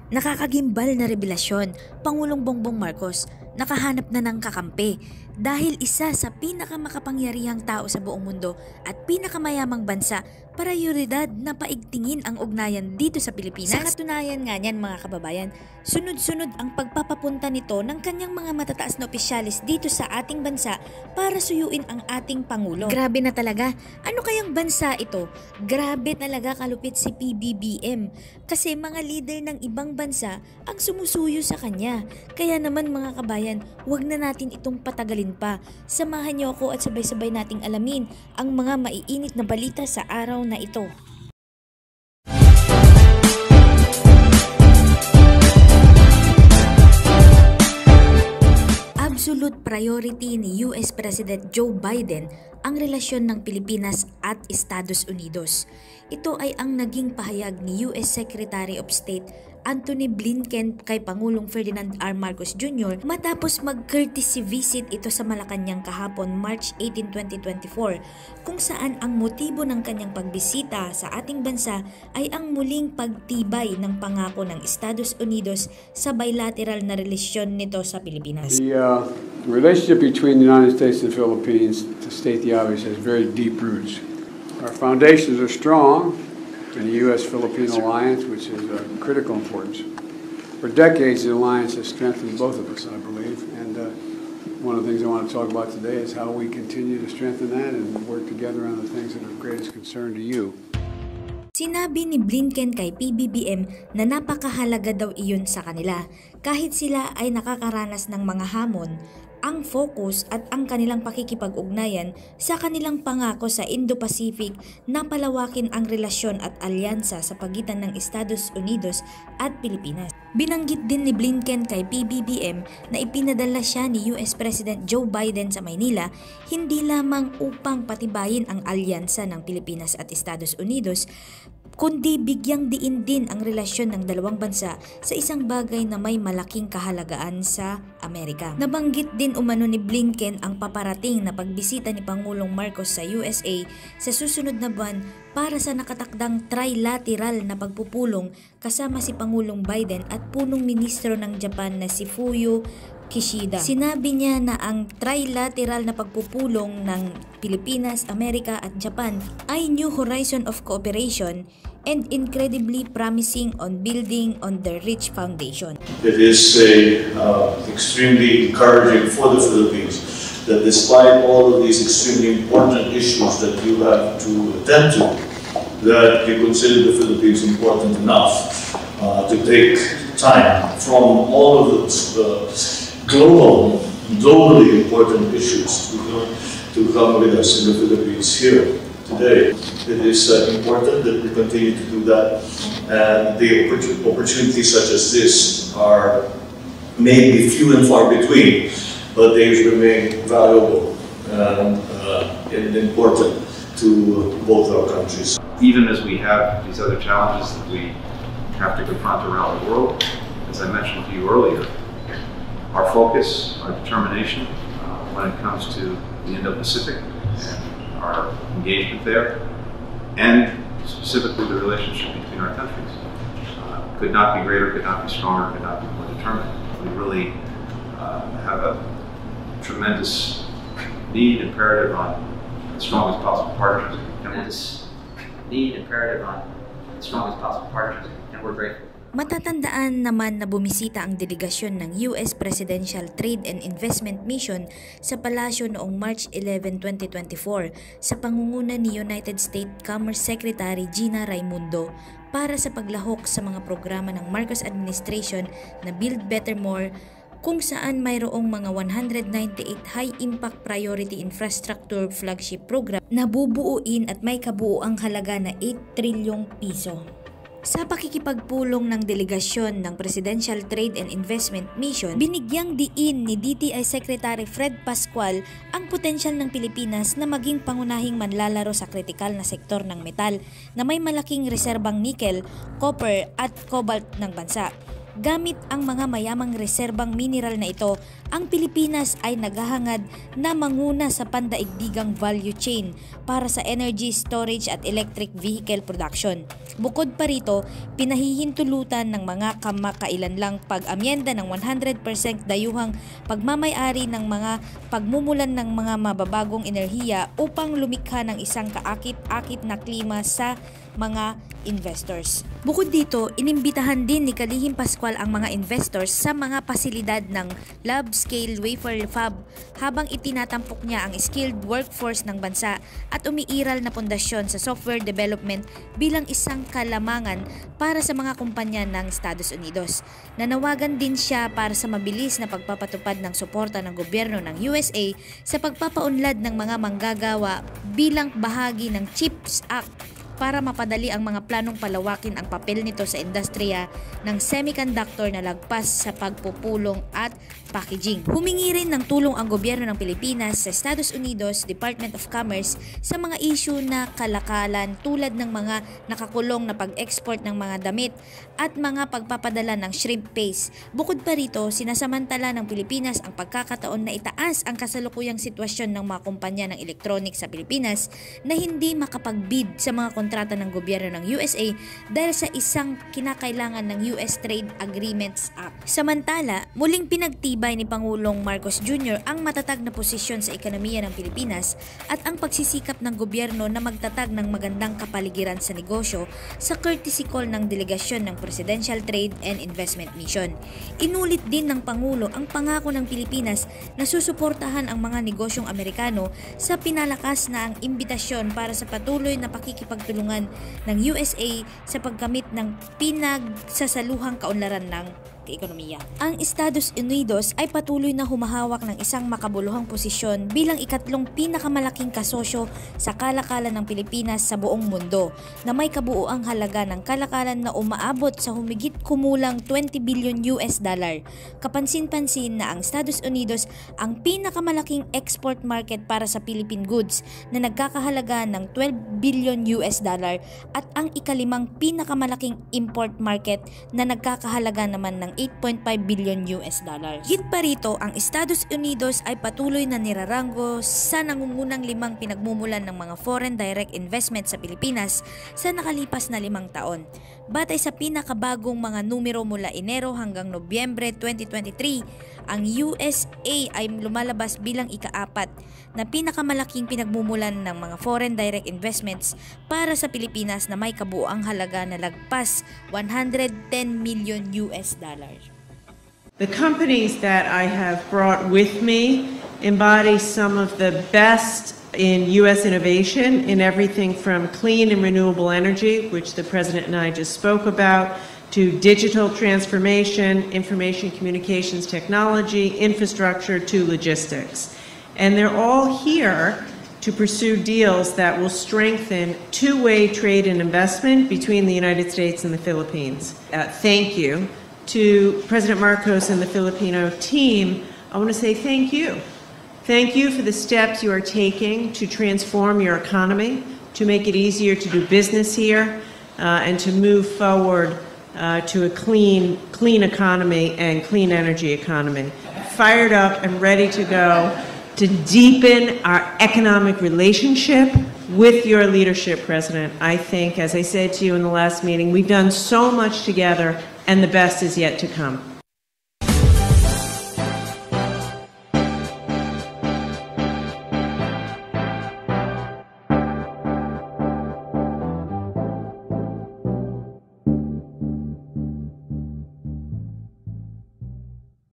Nakakagimbal na revelasyon, Pangulong Bongbong Marcos nakahanap na ng kakampi dahil isa sa pinakamakapangyarihang tao sa buong mundo at pinakamayamang bansa, prioridad na paigtingin ang ugnayan dito sa Pilipinas. Sa katunayan nga niyan mga kababayan, sunod-sunod ang pagpapapunta nito ng kanyang mga matataas na opisyalis dito sa ating bansa para suyuin ang ating Pangulo. Grabe na talaga, ano kayang bansa ito? Grabe talaga kalupit si PBBM kasi mga leader ng ibang bansa ang sumusuyo sa kanya. Kaya naman mga kabayan, huwag na natin itong patagalin pa. Samahan niyo ako at sabay-sabay nating alamin ang mga maiinit na balita sa araw na ito. Absolute priority ni US President Joe Biden ang relasyon ng Pilipinas at Estados Unidos. Ito ay ang naging pahayag ni US Secretary of State Antony Blinken kay Pangulong Ferdinand R. Marcos Jr. matapos mag-courtesy visit ito sa Malacanang kahapon March 18, 2024 kung saan ang motibo ng kanyang pagbisita sa ating bansa ay ang muling pagtibay ng pangako ng Estados Unidos sa bilateral na relasyon nito sa Pilipinas. The relationship between the United States and the Philippines, to state the obvious, has very deep roots. Our foundations are strong in the U.S.-Philippine alliance, which is of critical importance. For decades, the alliance has strengthened both of us, I believe, and one of the things I want to talk about today is how we continue to strengthen that and work together on the things that are of greatest concern to you. Sinabi ni Blinken kay PBBM na napakahalaga daw iyon sa kanila kahit sila ay nakakaranas ng mga hamon. Ang focus at ang kanilang pakikipag-ugnayan sa kanilang pangako sa Indo-Pacific na palawakin ang relasyon at alyansa sa pagitan ng Estados Unidos at Pilipinas. Binanggit din ni Blinken kay PBBM na ipinadala siya ni US President Joe Biden sa Maynila hindi lamang upang patibayin ang alyansa ng Pilipinas at Estados Unidos, kundi bigyang diin din ang relasyon ng dalawang bansa sa isang bagay na may malaking kahalagaan sa Amerika. Nabanggit din umano ni Blinken ang paparating na pagbisita ni Pangulong Marcos sa USA sa susunod na buwan para sa nakatakdang trilateral na pagpupulong kasama si Pangulong Biden at punong ministro ng Japan na si Fumio Kishida. Sinabi niya na ang trilateral na pagpupulong ng Pilipinas, Amerika at Japan ay new horizon of cooperation and incredibly promising on building on their rich foundation. It is extremely encouraging for the Philippines that despite all of these extremely important issues that you have to attend to, that you consider the Philippines important enough to take time from all of those globally important issues to come with us in the Philippines here today. It is important that we continue to do that, and the opportunities such as this are maybe few and far between, but they remain valuable and important to both our countries. Even as we have these other challenges that we have to confront around the world, as I mentioned to you earlier, our focus, our determination when it comes to the Indo-Pacific and our engagement there, and specifically the relationship between our countries, could not be greater, could not be stronger, could not be more determined. We really have a tremendous need, imperative on the strongest possible partnership. And we're grateful. Matatandaan naman na bumisita ang delegasyon ng US Presidential Trade and Investment Mission sa palasyo noong March 11, 2024 sa pangunguna ni United States Commerce Secretary Gina Raimondo para sa paglahok sa mga programa ng Marcos administration na Build Better More, kung saan mayroong mga 198 high-impact priority infrastructure flagship program na bubuuin at may kabuuang halaga na 8 trilyong piso. Sa pakikipagpulong ng delegasyon ng Presidential Trade and Investment Mission, binigyang diin ni DTI Secretary Fred Pascual ang potensyal ng Pilipinas na maging pangunahing manlalaro sa kritikal na sektor ng metal na may malaking reserbang nickel, copper at cobalt ng bansa. Gamit ang mga mayamang reserbang mineral na ito, ang Pilipinas ay naghahangad na manguna sa pandaigdigang value chain para sa energy storage at electric vehicle production. Bukod pa rito, pinahihintulutan ng mga kamakailanlang pag-amyenda ng 100% dayuhang pagmamay-ari ng mga pagmumulan ng mga mababagong enerhiya upang lumikha ng isang kaakit-akit na klima sa mga investors. Bukod dito, inimbitahan din ni Kalihim Pascual ang mga investors sa mga pasilidad ng lab-scale wafer fab habang itinatampok niya ang skilled workforce ng bansa at umiiral na pundasyon sa software development bilang isang kalamangan para sa mga kumpanya ng Estados Unidos. Nanawagan din siya para sa mabilis na pagpapatupad ng suporta ng gobyerno ng USA sa pagpapaunlad ng mga manggagawa bilang bahagi ng CHIPS Act para mapadali ang mga planong palawakin ang papel nito sa industriya ng semiconductor na lagpas sa pagpupulong at packaging. Humingi rin ng tulong ang gobyerno ng Pilipinas sa Estados Unidos Department of Commerce sa mga issue na kalakalan tulad ng mga nakakulong na pag-export ng mga damit at mga pagpapadala ng shrimp paste. Bukod pa rito, sinasamantala ng Pilipinas ang pagkakataon na itaas ang kasalukuyang sitwasyon ng mga kumpanya ng electronics sa Pilipinas na hindi makapag-bid sa mga kontrata ng gobyerno ng USA dahil sa isang kinakailangan ng US Trade Agreements Act. Samantala, muling pinagtibay ni Pangulong Marcos Jr. ang matatag na posisyon sa ekonomiya ng Pilipinas at ang pagsisikap ng gobyerno na magtatag ng magandang kapaligiran sa negosyo sa courtesy call ng delegasyon ng Presidential Trade and Investment Mission. Inulit din ng Pangulo ang pangako ng Pilipinas na susuportahan ang mga negosyong Amerikano sa pinalakas na ang imbitasyon para sa patuloy na pakikipagtulungan ng USA sa paggamit ng pinagsasaluhang kaunlaran ng ekonomiya. Ang Estados Unidos ay patuloy na humahawak ng isang makabuluhang posisyon bilang ikatlong pinakamalaking kasosyo sa kalakalan ng Pilipinas sa buong mundo na may kabuuang halaga ng kalakalan na umaabot sa humigit kumulang 20 billion US dollar. Kapansin-pansin na ang Estados Unidos ang pinakamalaking export market para sa Philippine goods na nagkakahalaga ng 12 billion US dollar at ang ikalimang pinakamalaking import market na nagkakahalaga naman ng 8.5 billion US dollars. Higit pa rito, ang Estados Unidos ay patuloy na nirarango sa nangungunang 5 pinagmumulan ng mga foreign direct investment sa Pilipinas sa nakalipas na 5 taon. Batay sa pinakabagong mga numero mula Enero hanggang Nobyembre 2023, ang USA ay lumalabas bilang ika-4 na pinakamalaking pinagmumulan ng mga foreign direct investments para sa Pilipinas na may kabuuang halaga na lagpas 110 million US dollars. The companies that I have brought with me embody some of the best in U.S. innovation in everything from clean and renewable energy, which the President and I just spoke about, to digital transformation, information communications technology, infrastructure, to logistics. And they're all here to pursue deals that will strengthen two-way trade and investment between the United States and the Philippines. Thank you. To President Marcos and the Filipino team, I want to say thank you. Thank you for the steps you are taking to transform your economy, to make it easier to do business here, and to move forward to a clean economy and clean energy economy. Fired up and ready to go to deepen our economic relationship with your leadership, President. I think, as I said to you in the last meeting, we've done so much together, and the best is yet to come.